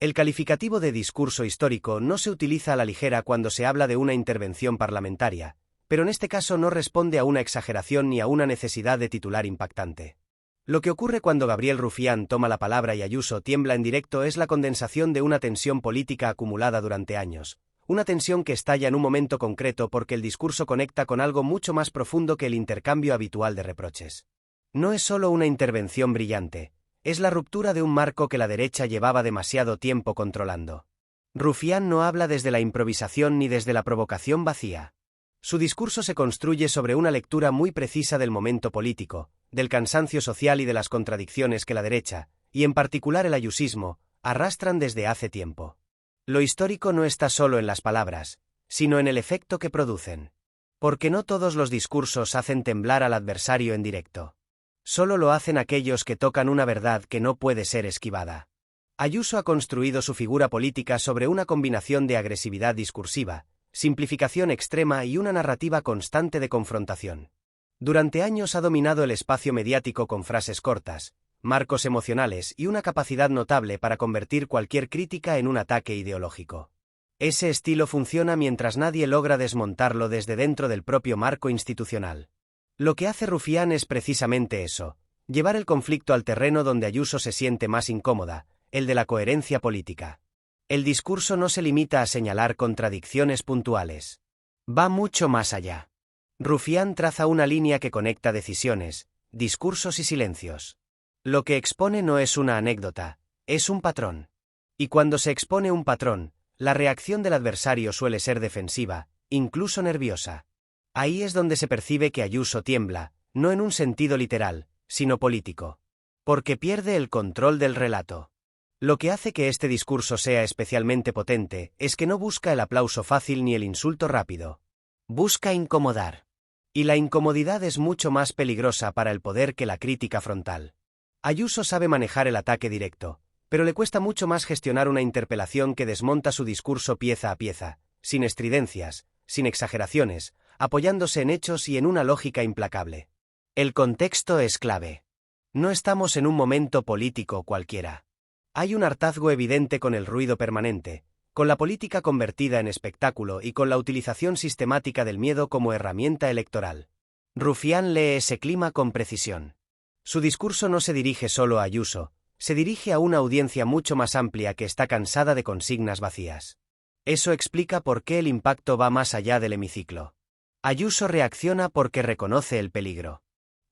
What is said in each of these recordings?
El calificativo de discurso histórico no se utiliza a la ligera cuando se habla de una intervención parlamentaria, pero en este caso no responde a una exageración ni a una necesidad de titular impactante. Lo que ocurre cuando Gabriel Rufián toma la palabra y Ayuso tiembla en directo es la condensación de una tensión política acumulada durante años, una tensión que estalla en un momento concreto porque el discurso conecta con algo mucho más profundo que el intercambio habitual de reproches. No es solo una intervención brillante, es la ruptura de un marco que la derecha llevaba demasiado tiempo controlando. Rufián no habla desde la improvisación ni desde la provocación vacía. Su discurso se construye sobre una lectura muy precisa del momento político, del cansancio social y de las contradicciones que la derecha, y en particular el ayusismo, arrastran desde hace tiempo. Lo histórico no está solo en las palabras, sino en el efecto que producen. Porque no todos los discursos hacen temblar al adversario en directo. Solo lo hacen aquellos que tocan una verdad que no puede ser esquivada. Ayuso ha construido su figura política sobre una combinación de agresividad discursiva, simplificación extrema y una narrativa constante de confrontación. Durante años ha dominado el espacio mediático con frases cortas, marcos emocionales y una capacidad notable para convertir cualquier crítica en un ataque ideológico. Ese estilo funciona mientras nadie logra desmontarlo desde dentro del propio marco institucional. Lo que hace Rufián es precisamente eso, llevar el conflicto al terreno donde Ayuso se siente más incómoda, el de la coherencia política. El discurso no se limita a señalar contradicciones puntuales. Va mucho más allá. Rufián traza una línea que conecta decisiones, discursos y silencios. Lo que expone no es una anécdota, es un patrón. Y cuando se expone un patrón, la reacción del adversario suele ser defensiva, incluso nerviosa. Ahí es donde se percibe que Ayuso tiembla, no en un sentido literal, sino político. Porque pierde el control del relato. Lo que hace que este discurso sea especialmente potente es que no busca el aplauso fácil ni el insulto rápido. Busca incomodar. Y la incomodidad es mucho más peligrosa para el poder que la crítica frontal. Ayuso sabe manejar el ataque directo, pero le cuesta mucho más gestionar una interpelación que desmonta su discurso pieza a pieza, sin estridencias, sin exageraciones, apoyándose en hechos y en una lógica implacable. El contexto es clave. No estamos en un momento político cualquiera. Hay un hartazgo evidente con el ruido permanente, con la política convertida en espectáculo y con la utilización sistemática del miedo como herramienta electoral. Rufián lee ese clima con precisión. Su discurso no se dirige solo a Ayuso, se dirige a una audiencia mucho más amplia que está cansada de consignas vacías. Eso explica por qué el impacto va más allá del hemiciclo. Ayuso reacciona porque reconoce el peligro.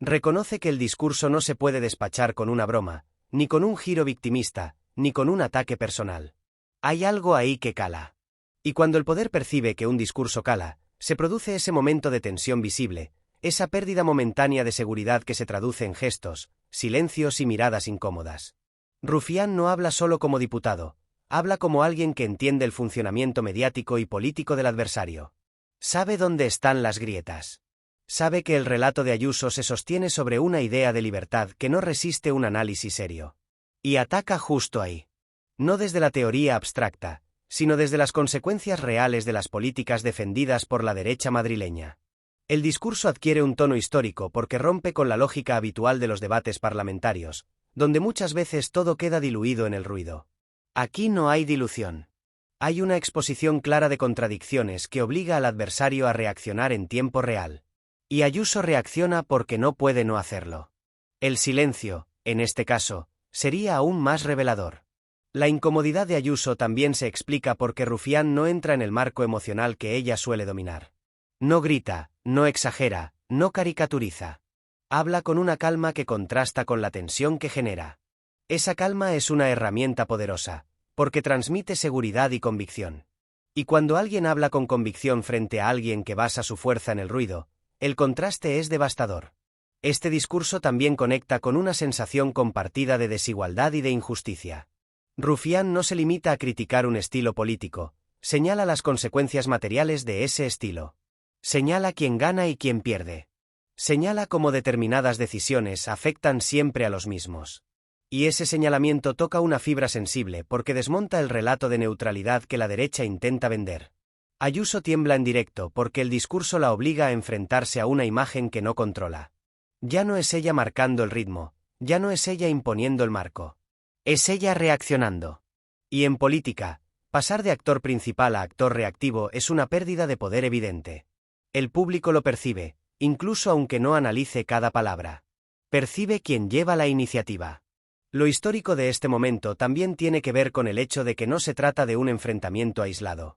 Reconoce que el discurso no se puede despachar con una broma, ni con un giro victimista, ni con un ataque personal. Hay algo ahí que cala. Y cuando el poder percibe que un discurso cala, se produce ese momento de tensión visible, esa pérdida momentánea de seguridad que se traduce en gestos, silencios y miradas incómodas. Rufián no habla solo como diputado, habla como alguien que entiende el funcionamiento mediático y político del adversario. Sabe dónde están las grietas. Sabe que el relato de Ayuso se sostiene sobre una idea de libertad que no resiste un análisis serio. Y ataca justo ahí. No desde la teoría abstracta, sino desde las consecuencias reales de las políticas defendidas por la derecha madrileña. El discurso adquiere un tono histórico porque rompe con la lógica habitual de los debates parlamentarios, donde muchas veces todo queda diluido en el ruido. Aquí no hay dilución. Hay una exposición clara de contradicciones que obliga al adversario a reaccionar en tiempo real. Y Ayuso reacciona porque no puede no hacerlo. El silencio, en este caso, sería aún más revelador. La incomodidad de Ayuso también se explica porque Rufián no entra en el marco emocional que ella suele dominar. No grita, no exagera, no caricaturiza. Habla con una calma que contrasta con la tensión que genera. Esa calma es una herramienta poderosa, porque transmite seguridad y convicción. Y cuando alguien habla con convicción frente a alguien que basa su fuerza en el ruido, el contraste es devastador. Este discurso también conecta con una sensación compartida de desigualdad y de injusticia. Rufián no se limita a criticar un estilo político, señala las consecuencias materiales de ese estilo. Señala quién gana y quién pierde. Señala cómo determinadas decisiones afectan siempre a los mismos. Y ese señalamiento toca una fibra sensible porque desmonta el relato de neutralidad que la derecha intenta vender. Ayuso tiembla en directo porque el discurso la obliga a enfrentarse a una imagen que no controla. Ya no es ella marcando el ritmo, ya no es ella imponiendo el marco. Es ella reaccionando. Y en política, pasar de actor principal a actor reactivo es una pérdida de poder evidente. El público lo percibe, incluso aunque no analice cada palabra. Percibe quien lleva la iniciativa. Lo histórico de este momento también tiene que ver con el hecho de que no se trata de un enfrentamiento aislado.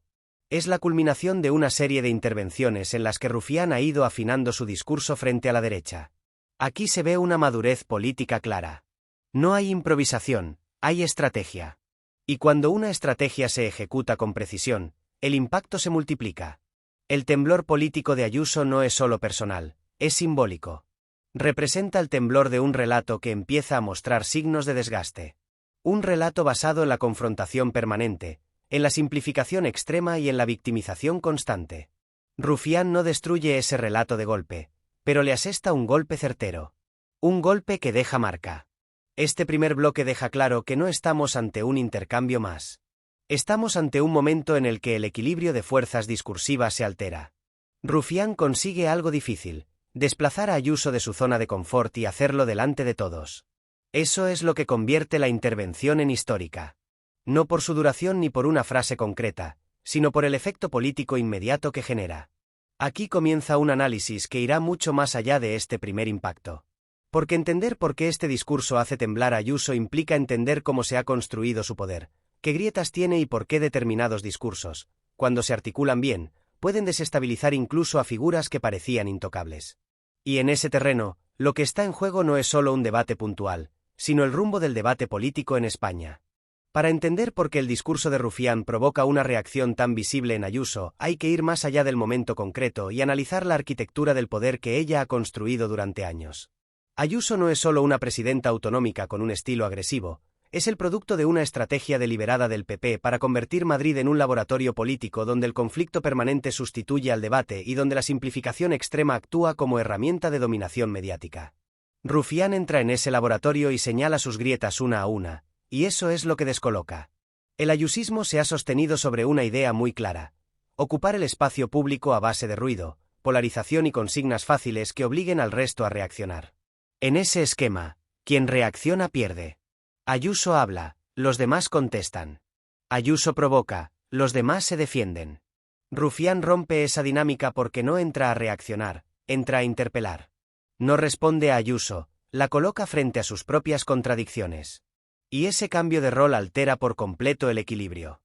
Es la culminación de una serie de intervenciones en las que Rufián ha ido afinando su discurso frente a la derecha. Aquí se ve una madurez política clara. No hay improvisación, hay estrategia. Y cuando una estrategia se ejecuta con precisión, el impacto se multiplica. El temblor político de Ayuso no es solo personal, es simbólico. Representa el temblor de un relato que empieza a mostrar signos de desgaste. Un relato basado en la confrontación permanente, en la simplificación extrema y en la victimización constante. Rufián no destruye ese relato de golpe, pero le asesta un golpe certero. Un golpe que deja marca. Este primer bloque deja claro que no estamos ante un intercambio más. Estamos ante un momento en el que el equilibrio de fuerzas discursivas se altera. Rufián consigue algo difícil, desplazar a Ayuso de su zona de confort y hacerlo delante de todos. Eso es lo que convierte la intervención en histórica. No por su duración ni por una frase concreta, sino por el efecto político inmediato que genera. Aquí comienza un análisis que irá mucho más allá de este primer impacto. Porque entender por qué este discurso hace temblar a Ayuso implica entender cómo se ha construido su poder, qué grietas tiene y por qué determinados discursos, cuando se articulan bien, pueden desestabilizar incluso a figuras que parecían intocables. Y en ese terreno, lo que está en juego no es solo un debate puntual, sino el rumbo del debate político en España. Para entender por qué el discurso de Rufián provoca una reacción tan visible en Ayuso, hay que ir más allá del momento concreto y analizar la arquitectura del poder que ella ha construido durante años. Ayuso no es solo una presidenta autonómica con un estilo agresivo, es el producto de una estrategia deliberada del PP para convertir Madrid en un laboratorio político donde el conflicto permanente sustituye al debate y donde la simplificación extrema actúa como herramienta de dominación mediática. Rufián entra en ese laboratorio y señala sus grietas una a una, y eso es lo que descoloca. El ayusismo se ha sostenido sobre una idea muy clara: ocupar el espacio público a base de ruido, polarización y consignas fáciles que obliguen al resto a reaccionar. En ese esquema, quien reacciona pierde. Ayuso habla, los demás contestan. Ayuso provoca, los demás se defienden. Rufián rompe esa dinámica porque no entra a reaccionar, entra a interpelar. No responde a Ayuso, la coloca frente a sus propias contradicciones. Y ese cambio de rol altera por completo el equilibrio.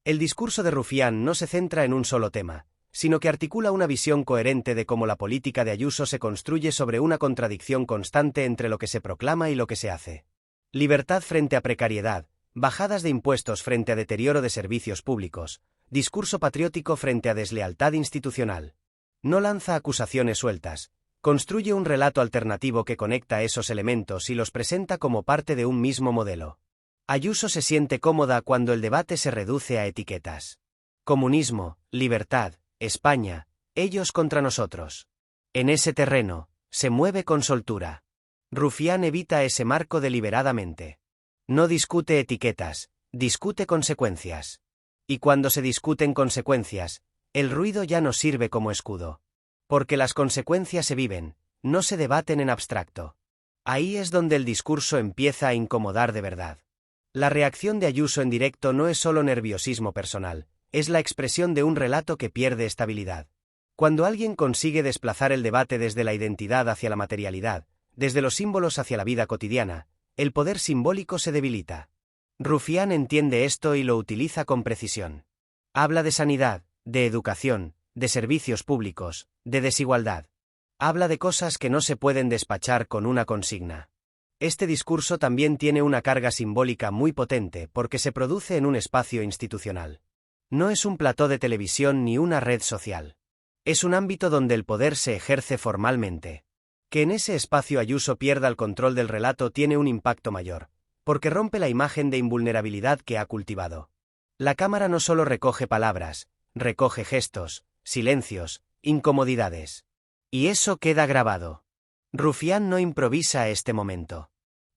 El discurso de Rufián no se centra en un solo tema, sino que articula una visión coherente de cómo la política de Ayuso se construye sobre una contradicción constante entre lo que se proclama y lo que se hace. Libertad frente a precariedad, bajadas de impuestos frente a deterioro de servicios públicos, discurso patriótico frente a deslealtad institucional. No lanza acusaciones sueltas, construye un relato alternativo que conecta esos elementos y los presenta como parte de un mismo modelo. Ayuso se siente cómoda cuando el debate se reduce a etiquetas. Comunismo, libertad, España, ellos contra nosotros. En ese terreno, se mueve con soltura. Rufián evita ese marco deliberadamente. No discute etiquetas, discute consecuencias. Y cuando se discuten consecuencias, el ruido ya no sirve como escudo. Porque las consecuencias se viven, no se debaten en abstracto. Ahí es donde el discurso empieza a incomodar de verdad. La reacción de Ayuso en directo no es solo nerviosismo personal, es la expresión de un relato que pierde estabilidad. Cuando alguien consigue desplazar el debate desde la identidad hacia la materialidad, desde los símbolos hacia la vida cotidiana, el poder simbólico se debilita. Rufián entiende esto y lo utiliza con precisión. Habla de sanidad, de educación, de servicios públicos, de desigualdad. Habla de cosas que no se pueden despachar con una consigna. Este discurso también tiene una carga simbólica muy potente porque se produce en un espacio institucional. No es un plató de televisión ni una red social. Es un ámbito donde el poder se ejerce formalmente. Que en ese espacio Ayuso pierda el control del relato tiene un impacto mayor, porque rompe la imagen de invulnerabilidad que ha cultivado. La cámara no solo recoge palabras, recoge gestos, silencios, incomodidades. Y eso queda grabado. Rufián no improvisa a este momento.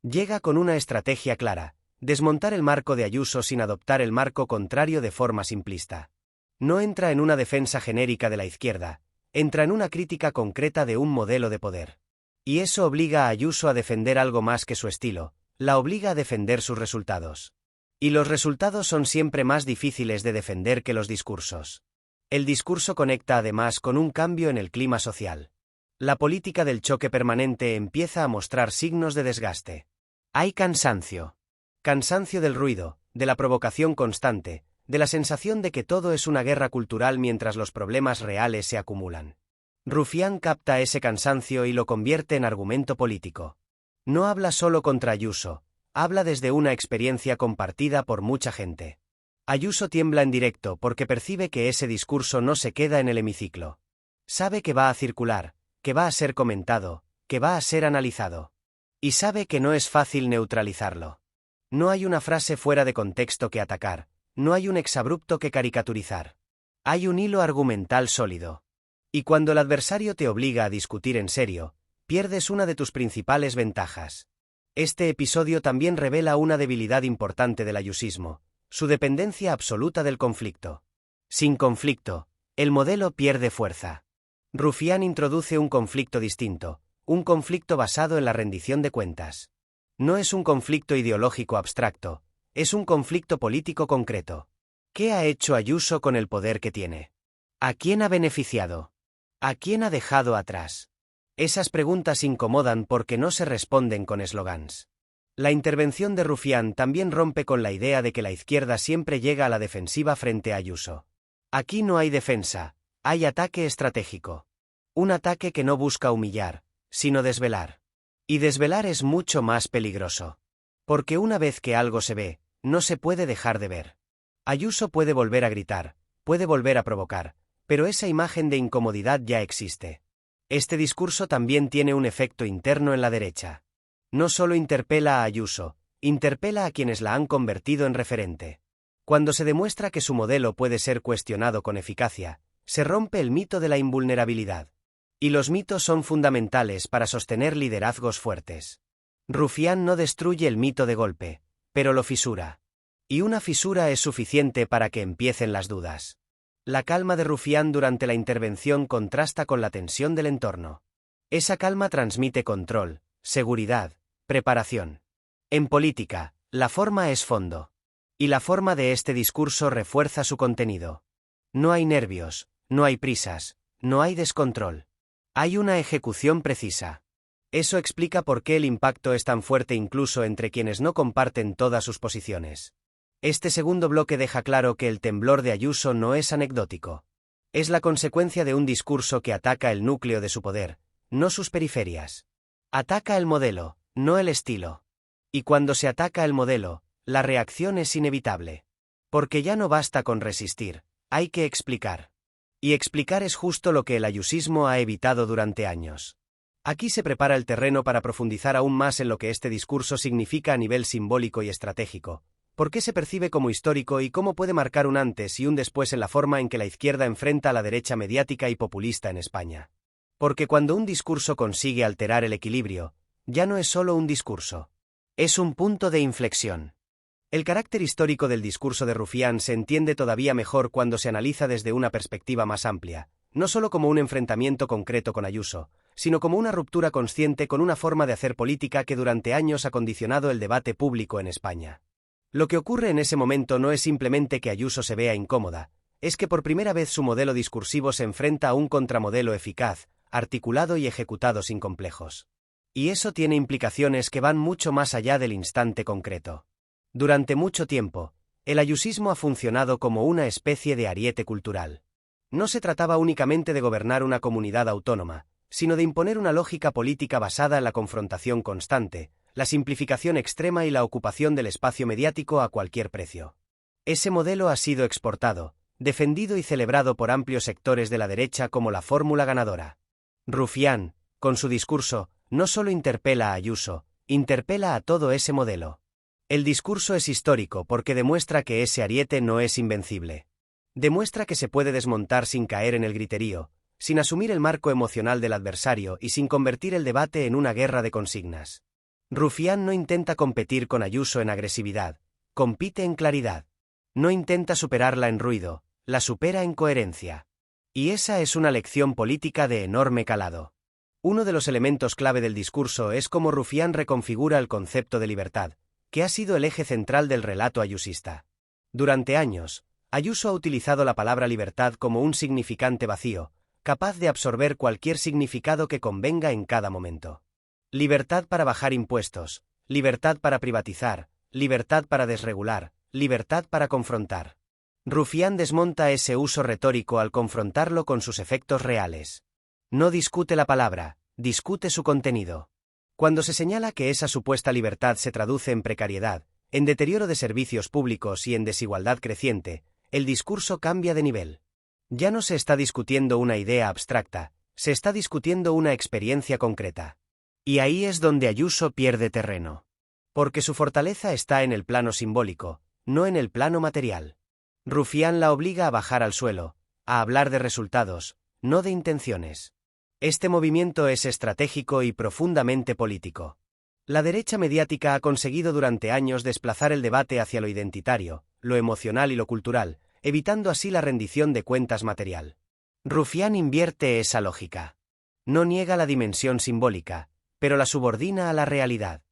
Llega con una estrategia clara: desmontar el marco de Ayuso sin adoptar el marco contrario de forma simplista. No entra en una defensa genérica de la izquierda, entra en una crítica concreta de un modelo de poder. Y eso obliga a Ayuso a defender algo más que su estilo, la obliga a defender sus resultados. Y los resultados son siempre más difíciles de defender que los discursos. El discurso conecta además con un cambio en el clima social. La política del choque permanente empieza a mostrar signos de desgaste. Hay cansancio. Cansancio del ruido, de la provocación constante, de la sensación de que todo es una guerra cultural mientras los problemas reales se acumulan. Rufián capta ese cansancio y lo convierte en argumento político. No habla solo contra Ayuso, habla desde una experiencia compartida por mucha gente. Ayuso tiembla en directo porque percibe que ese discurso no se queda en el hemiciclo. Sabe que va a circular, que va a ser comentado, que va a ser analizado. Y sabe que no es fácil neutralizarlo. No hay una frase fuera de contexto que atacar, no hay un exabrupto que caricaturizar. Hay un hilo argumental sólido. Y cuando el adversario te obliga a discutir en serio, pierdes una de tus principales ventajas. Este episodio también revela una debilidad importante del ayusismo, su dependencia absoluta del conflicto. Sin conflicto, el modelo pierde fuerza. Rufián introduce un conflicto distinto, un conflicto basado en la rendición de cuentas. No es un conflicto ideológico abstracto, es un conflicto político concreto. ¿Qué ha hecho Ayuso con el poder que tiene? ¿A quién ha beneficiado? ¿A quién ha dejado atrás? Esas preguntas incomodan porque no se responden con eslogans. La intervención de Rufián también rompe con la idea de que la izquierda siempre llega a la defensiva frente a Ayuso. Aquí no hay defensa, hay ataque estratégico. Un ataque que no busca humillar, sino desvelar. Y desvelar es mucho más peligroso. Porque una vez que algo se ve, no se puede dejar de ver. Ayuso puede volver a gritar, puede volver a provocar, pero esa imagen de incomodidad ya existe. Este discurso también tiene un efecto interno en la derecha. No solo interpela a Ayuso, interpela a quienes la han convertido en referente. Cuando se demuestra que su modelo puede ser cuestionado con eficacia, se rompe el mito de la invulnerabilidad. Y los mitos son fundamentales para sostener liderazgos fuertes. Rufián no destruye el mito de golpe, pero lo fisura. Y una fisura es suficiente para que empiecen las dudas. La calma de Rufián durante la intervención contrasta con la tensión del entorno. Esa calma transmite control, seguridad, preparación. En política, la forma es fondo. Y la forma de este discurso refuerza su contenido. No hay nervios, no hay prisas, no hay descontrol. Hay una ejecución precisa. Eso explica por qué el impacto es tan fuerte incluso entre quienes no comparten todas sus posiciones. Este segundo bloque deja claro que el temblor de Ayuso no es anecdótico. Es la consecuencia de un discurso que ataca el núcleo de su poder, no sus periferias. Ataca el modelo, no el estilo. Y cuando se ataca el modelo, la reacción es inevitable. Porque ya no basta con resistir, hay que explicar. Y explicar es justo lo que el ayusismo ha evitado durante años. Aquí se prepara el terreno para profundizar aún más en lo que este discurso significa a nivel simbólico y estratégico. ¿Por qué se percibe como histórico y cómo puede marcar un antes y un después en la forma en que la izquierda enfrenta a la derecha mediática y populista en España? Porque cuando un discurso consigue alterar el equilibrio, ya no es solo un discurso. Es un punto de inflexión. El carácter histórico del discurso de Rufián se entiende todavía mejor cuando se analiza desde una perspectiva más amplia, no solo como un enfrentamiento concreto con Ayuso, sino como una ruptura consciente con una forma de hacer política que durante años ha condicionado el debate público en España. Lo que ocurre en ese momento no es simplemente que Ayuso se vea incómoda, es que por primera vez su modelo discursivo se enfrenta a un contramodelo eficaz, articulado y ejecutado sin complejos. Y eso tiene implicaciones que van mucho más allá del instante concreto. Durante mucho tiempo, el ayusismo ha funcionado como una especie de ariete cultural. No se trataba únicamente de gobernar una comunidad autónoma, sino de imponer una lógica política basada en la confrontación constante, la simplificación extrema y la ocupación del espacio mediático a cualquier precio. Ese modelo ha sido exportado, defendido y celebrado por amplios sectores de la derecha como la fórmula ganadora. Rufián, con su discurso, no solo interpela a Ayuso, interpela a todo ese modelo. El discurso es histórico porque demuestra que ese ariete no es invencible. Demuestra que se puede desmontar sin caer en el griterío, sin asumir el marco emocional del adversario y sin convertir el debate en una guerra de consignas. Rufián no intenta competir con Ayuso en agresividad, compite en claridad. No intenta superarla en ruido, la supera en coherencia. Y esa es una lección política de enorme calado. Uno de los elementos clave del discurso es cómo Rufián reconfigura el concepto de libertad, que ha sido el eje central del relato ayusista. Durante años, Ayuso ha utilizado la palabra libertad como un significante vacío, capaz de absorber cualquier significado que convenga en cada momento. Libertad para bajar impuestos, libertad para privatizar, libertad para desregular, libertad para confrontar. Rufián desmonta ese uso retórico al confrontarlo con sus efectos reales. No discute la palabra, discute su contenido. Cuando se señala que esa supuesta libertad se traduce en precariedad, en deterioro de servicios públicos y en desigualdad creciente, el discurso cambia de nivel. Ya no se está discutiendo una idea abstracta, se está discutiendo una experiencia concreta. Y ahí es donde Ayuso pierde terreno. Porque su fortaleza está en el plano simbólico, no en el plano material. Rufián la obliga a bajar al suelo, a hablar de resultados, no de intenciones. Este movimiento es estratégico y profundamente político. La derecha mediática ha conseguido durante años desplazar el debate hacia lo identitario, lo emocional y lo cultural, evitando así la rendición de cuentas material. Rufián invierte esa lógica. No niega la dimensión simbólica, pero la subordina a la realidad.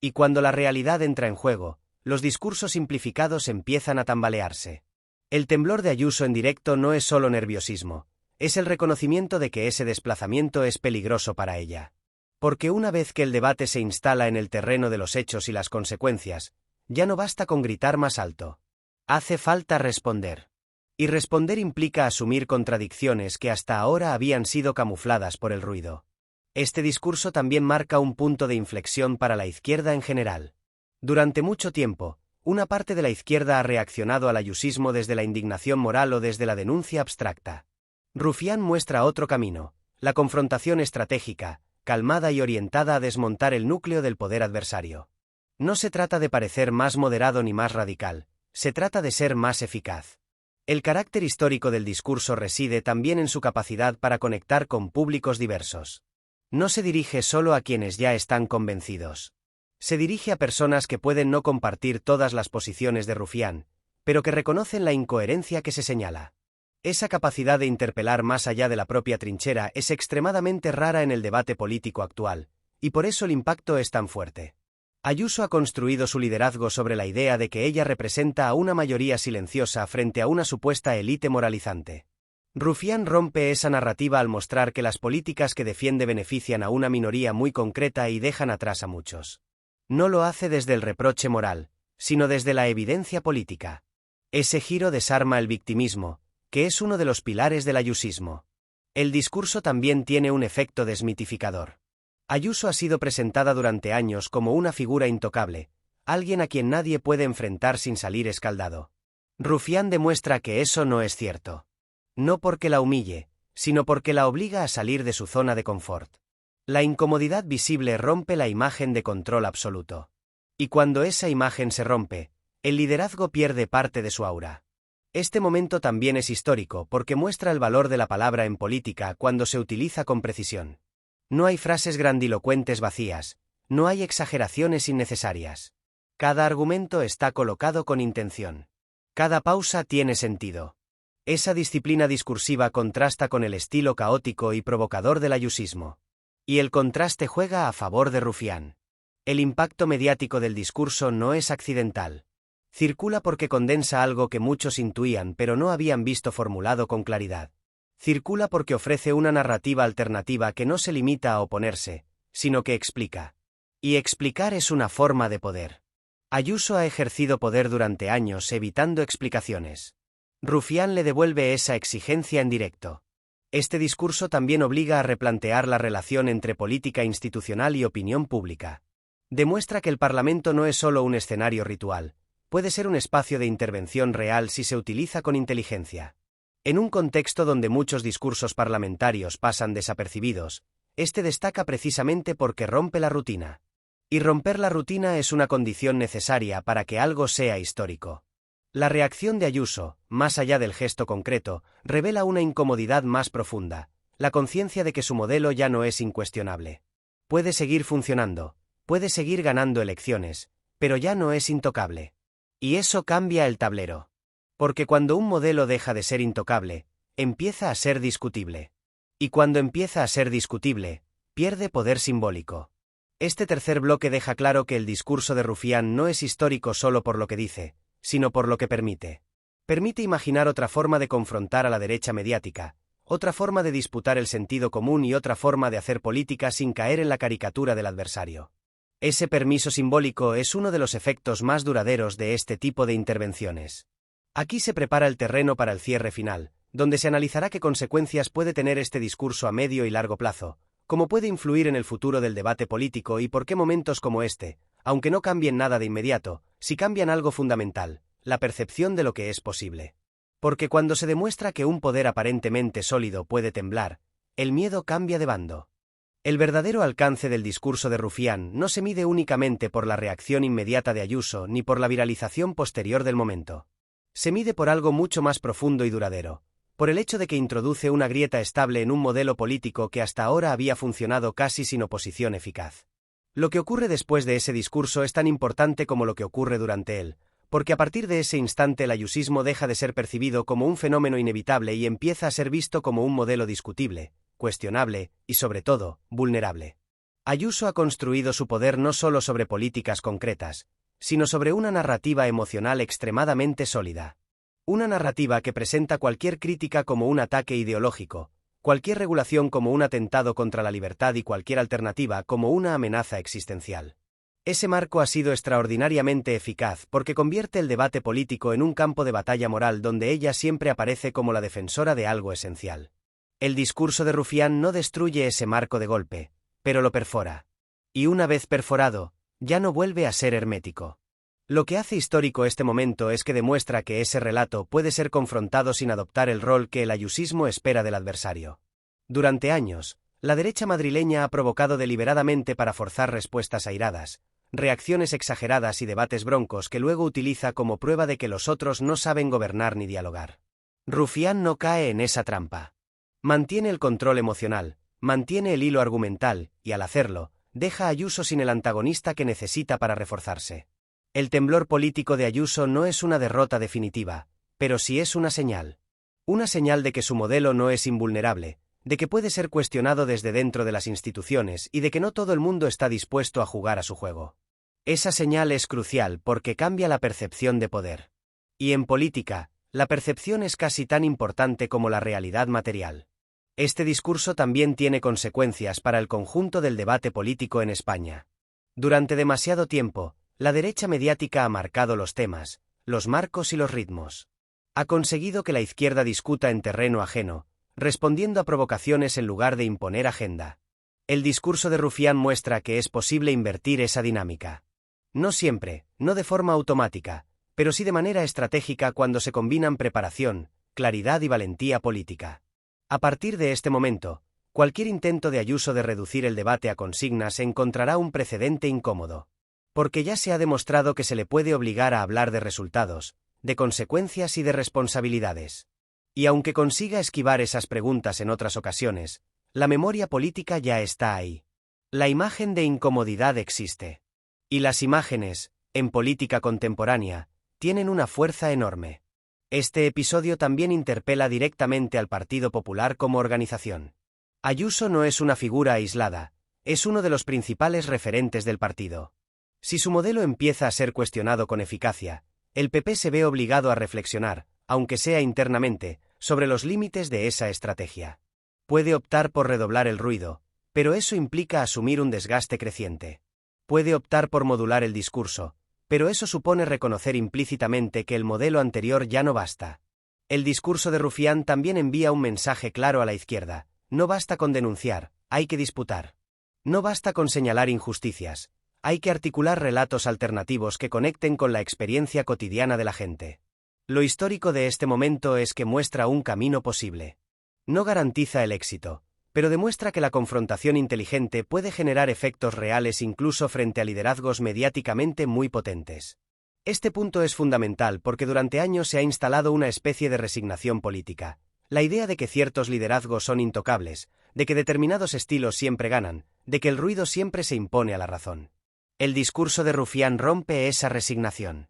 Y cuando la realidad entra en juego, los discursos simplificados empiezan a tambalearse. El temblor de Ayuso en directo no es solo nerviosismo, es el reconocimiento de que ese desplazamiento es peligroso para ella. Porque una vez que el debate se instala en el terreno de los hechos y las consecuencias, ya no basta con gritar más alto. Hace falta responder. Y responder implica asumir contradicciones que hasta ahora habían sido camufladas por el ruido. Este discurso también marca un punto de inflexión para la izquierda en general. Durante mucho tiempo, una parte de la izquierda ha reaccionado al ayusismo desde la indignación moral o desde la denuncia abstracta. Rufián muestra otro camino, la confrontación estratégica, calmada y orientada a desmontar el núcleo del poder adversario. No se trata de parecer más moderado ni más radical, se trata de ser más eficaz. El carácter histórico del discurso reside también en su capacidad para conectar con públicos diversos. No se dirige solo a quienes ya están convencidos. Se dirige a personas que pueden no compartir todas las posiciones de Rufián, pero que reconocen la incoherencia que se señala. Esa capacidad de interpelar más allá de la propia trinchera es extremadamente rara en el debate político actual, y por eso el impacto es tan fuerte. Ayuso ha construido su liderazgo sobre la idea de que ella representa a una mayoría silenciosa frente a una supuesta élite moralizante. Rufián rompe esa narrativa al mostrar que las políticas que defiende benefician a una minoría muy concreta y dejan atrás a muchos. No lo hace desde el reproche moral, sino desde la evidencia política. Ese giro desarma el victimismo, que es uno de los pilares del ayusismo. El discurso también tiene un efecto desmitificador. Ayuso ha sido presentada durante años como una figura intocable, alguien a quien nadie puede enfrentar sin salir escaldado. Rufián demuestra que eso no es cierto. No porque la humille, sino porque la obliga a salir de su zona de confort. La incomodidad visible rompe la imagen de control absoluto. Y cuando esa imagen se rompe, el liderazgo pierde parte de su aura. Este momento también es histórico porque muestra el valor de la palabra en política cuando se utiliza con precisión. No hay frases grandilocuentes vacías, no hay exageraciones innecesarias. Cada argumento está colocado con intención. Cada pausa tiene sentido. Esa disciplina discursiva contrasta con el estilo caótico y provocador del ayusismo. Y el contraste juega a favor de Rufián. El impacto mediático del discurso no es accidental. Circula porque condensa algo que muchos intuían pero no habían visto formulado con claridad. Circula porque ofrece una narrativa alternativa que no se limita a oponerse, sino que explica. Y explicar es una forma de poder. Ayuso ha ejercido poder durante años evitando explicaciones. Rufián le devuelve esa exigencia en directo. Este discurso también obliga a replantear la relación entre política institucional y opinión pública. Demuestra que el Parlamento no es solo un escenario ritual, puede ser un espacio de intervención real si se utiliza con inteligencia. En un contexto donde muchos discursos parlamentarios pasan desapercibidos, este destaca precisamente porque rompe la rutina. Y romper la rutina es una condición necesaria para que algo sea histórico. La reacción de Ayuso, más allá del gesto concreto, revela una incomodidad más profunda, la conciencia de que su modelo ya no es incuestionable. Puede seguir funcionando, puede seguir ganando elecciones, pero ya no es intocable. Y eso cambia el tablero. Porque cuando un modelo deja de ser intocable, empieza a ser discutible. Y cuando empieza a ser discutible, pierde poder simbólico. Este tercer bloque deja claro que el discurso de Rufián no es histórico solo por lo que dice, sino por lo que permite. Permite imaginar otra forma de confrontar a la derecha mediática, otra forma de disputar el sentido común y otra forma de hacer política sin caer en la caricatura del adversario. Ese permiso simbólico es uno de los efectos más duraderos de este tipo de intervenciones. Aquí se prepara el terreno para el cierre final, donde se analizará qué consecuencias puede tener este discurso a medio y largo plazo, cómo puede influir en el futuro del debate político y por qué momentos como este, aunque no cambien nada de inmediato, sí cambian algo fundamental, la percepción de lo que es posible. Porque cuando se demuestra que un poder aparentemente sólido puede temblar, el miedo cambia de bando. El verdadero alcance del discurso de Rufián no se mide únicamente por la reacción inmediata de Ayuso ni por la viralización posterior del momento. Se mide por algo mucho más profundo y duradero, por el hecho de que introduce una grieta estable en un modelo político que hasta ahora había funcionado casi sin oposición eficaz. Lo que ocurre después de ese discurso es tan importante como lo que ocurre durante él, porque a partir de ese instante el ayusismo deja de ser percibido como un fenómeno inevitable y empieza a ser visto como un modelo discutible, cuestionable y, sobre todo, vulnerable. Ayuso ha construido su poder no solo sobre políticas concretas, sino sobre una narrativa emocional extremadamente sólida. Una narrativa que presenta cualquier crítica como un ataque ideológico, cualquier regulación como un atentado contra la libertad y cualquier alternativa como una amenaza existencial. Ese marco ha sido extraordinariamente eficaz porque convierte el debate político en un campo de batalla moral donde ella siempre aparece como la defensora de algo esencial. El discurso de Rufián no destruye ese marco de golpe, pero lo perfora. Y una vez perforado, ya no vuelve a ser hermético. Lo que hace histórico este momento es que demuestra que ese relato puede ser confrontado sin adoptar el rol que el ayusismo espera del adversario. Durante años, la derecha madrileña ha provocado deliberadamente para forzar respuestas airadas, reacciones exageradas y debates broncos que luego utiliza como prueba de que los otros no saben gobernar ni dialogar. Rufián no cae en esa trampa. Mantiene el control emocional, mantiene el hilo argumental, y al hacerlo, deja a Ayuso sin el antagonista que necesita para reforzarse. El temblor político de Ayuso no es una derrota definitiva, pero sí es una señal. Una señal de que su modelo no es invulnerable, de que puede ser cuestionado desde dentro de las instituciones y de que no todo el mundo está dispuesto a jugar a su juego. Esa señal es crucial porque cambia la percepción de poder. Y en política, la percepción es casi tan importante como la realidad material. Este discurso también tiene consecuencias para el conjunto del debate político en España. Durante demasiado tiempo, la derecha mediática ha marcado los temas, los marcos y los ritmos. Ha conseguido que la izquierda discuta en terreno ajeno, respondiendo a provocaciones en lugar de imponer agenda. El discurso de Rufián muestra que es posible invertir esa dinámica. No siempre, no de forma automática, pero sí de manera estratégica cuando se combinan preparación, claridad y valentía política. A partir de este momento, cualquier intento de Ayuso de reducir el debate a consignas encontrará un precedente incómodo. Porque ya se ha demostrado que se le puede obligar a hablar de resultados, de consecuencias y de responsabilidades. Y aunque consiga esquivar esas preguntas en otras ocasiones, la memoria política ya está ahí. La imagen de incomodidad existe. Y las imágenes, en política contemporánea, tienen una fuerza enorme. Este episodio también interpela directamente al Partido Popular como organización. Ayuso no es una figura aislada, es uno de los principales referentes del partido. Si su modelo empieza a ser cuestionado con eficacia, el PP se ve obligado a reflexionar, aunque sea internamente, sobre los límites de esa estrategia. Puede optar por redoblar el ruido, pero eso implica asumir un desgaste creciente. Puede optar por modular el discurso, pero eso supone reconocer implícitamente que el modelo anterior ya no basta. El discurso de Rufián también envía un mensaje claro a la izquierda: no basta con denunciar, hay que disputar. No basta con señalar injusticias. Hay que articular relatos alternativos que conecten con la experiencia cotidiana de la gente. Lo histórico de este momento es que muestra un camino posible. No garantiza el éxito, pero demuestra que la confrontación inteligente puede generar efectos reales incluso frente a liderazgos mediáticamente muy potentes. Este punto es fundamental porque durante años se ha instalado una especie de resignación política. La idea de que ciertos liderazgos son intocables, de que determinados estilos siempre ganan, de que el ruido siempre se impone a la razón. El discurso de Rufián rompe esa resignación.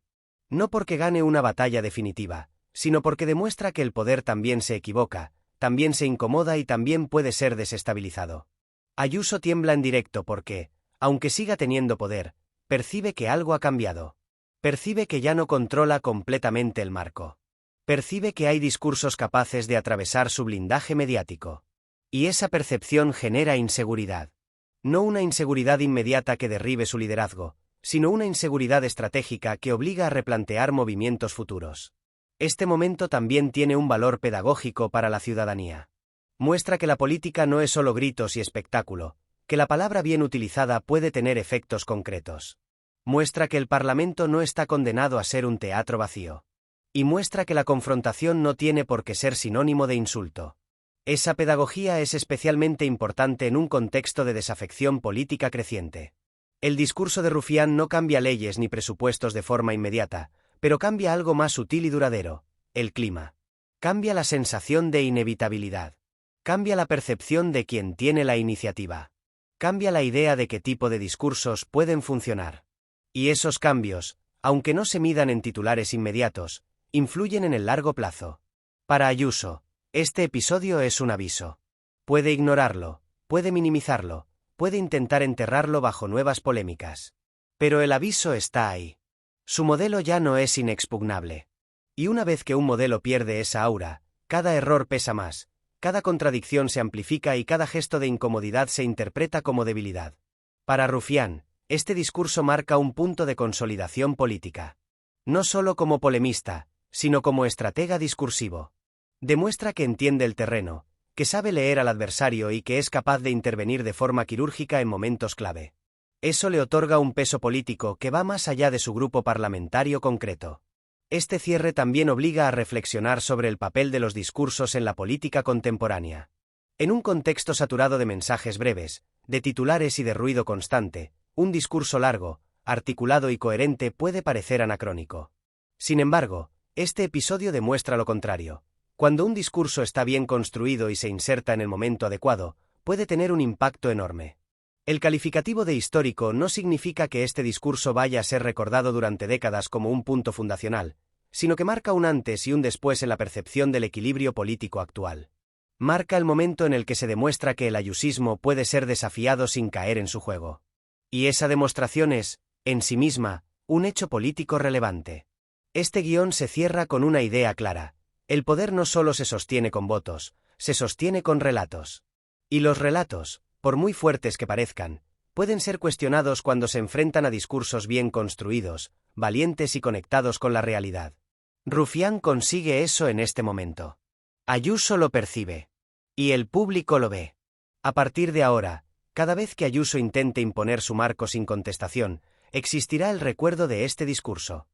No porque gane una batalla definitiva, sino porque demuestra que el poder también se equivoca, también se incomoda y también puede ser desestabilizado. Ayuso tiembla en directo porque, Aunque siga teniendo poder, percibe que algo ha cambiado. Percibe que ya no controla completamente el marco. Percibe que hay discursos capaces de atravesar su blindaje mediático. Y esa percepción genera inseguridad. No una inseguridad inmediata que derribe su liderazgo, sino una inseguridad estratégica que obliga a replantear movimientos futuros. Este momento también tiene un valor pedagógico para la ciudadanía. Muestra que la política no es solo gritos y espectáculo, que la palabra bien utilizada puede tener efectos concretos. Muestra que el Parlamento no está condenado a ser un teatro vacío. Y muestra que la confrontación no tiene por qué ser sinónimo de insulto. Esa pedagogía es especialmente importante en un contexto de desafección política creciente. El discurso de Rufián no cambia leyes ni presupuestos de forma inmediata, pero cambia algo más sutil y duradero: el clima. Cambia la sensación de inevitabilidad. Cambia la percepción de quien tiene la iniciativa. Cambia la idea de qué tipo de discursos pueden funcionar. Y esos cambios, aunque no se midan en titulares inmediatos, influyen en el largo plazo. Para Ayuso, este episodio es un aviso. Puede ignorarlo, puede minimizarlo, puede intentar enterrarlo bajo nuevas polémicas. Pero el aviso está ahí. Su modelo ya no es inexpugnable. Y una vez que un modelo pierde esa aura, cada error pesa más, cada contradicción se amplifica y cada gesto de incomodidad se interpreta como debilidad. Para Rufián, este discurso marca un punto de consolidación política. No solo como polemista, sino como estratega discursivo. Demuestra que entiende el terreno, que sabe leer al adversario y que es capaz de intervenir de forma quirúrgica en momentos clave. Eso le otorga un peso político que va más allá de su grupo parlamentario concreto. Este cierre también obliga a reflexionar sobre el papel de los discursos en la política contemporánea. En un contexto saturado de mensajes breves, de titulares y de ruido constante, un discurso largo, articulado y coherente puede parecer anacrónico. Sin embargo, este episodio demuestra lo contrario. Cuando un discurso está bien construido y se inserta en el momento adecuado, puede tener un impacto enorme. El calificativo de histórico no significa que este discurso vaya a ser recordado durante décadas como un punto fundacional, sino que marca un antes y un después en la percepción del equilibrio político actual. Marca el momento en el que se demuestra que el ayusismo puede ser desafiado sin caer en su juego. Y esa demostración es, en sí misma, un hecho político relevante. Este guión se cierra con una idea clara: el poder no solo se sostiene con votos, se sostiene con relatos. Y los relatos, por muy fuertes que parezcan, pueden ser cuestionados cuando se enfrentan a discursos bien construidos, valientes y conectados con la realidad. Rufián consigue eso en este momento. Ayuso lo percibe. Y el público lo ve. A partir de ahora, cada vez que Ayuso intente imponer su marco sin contestación, existirá el recuerdo de este discurso.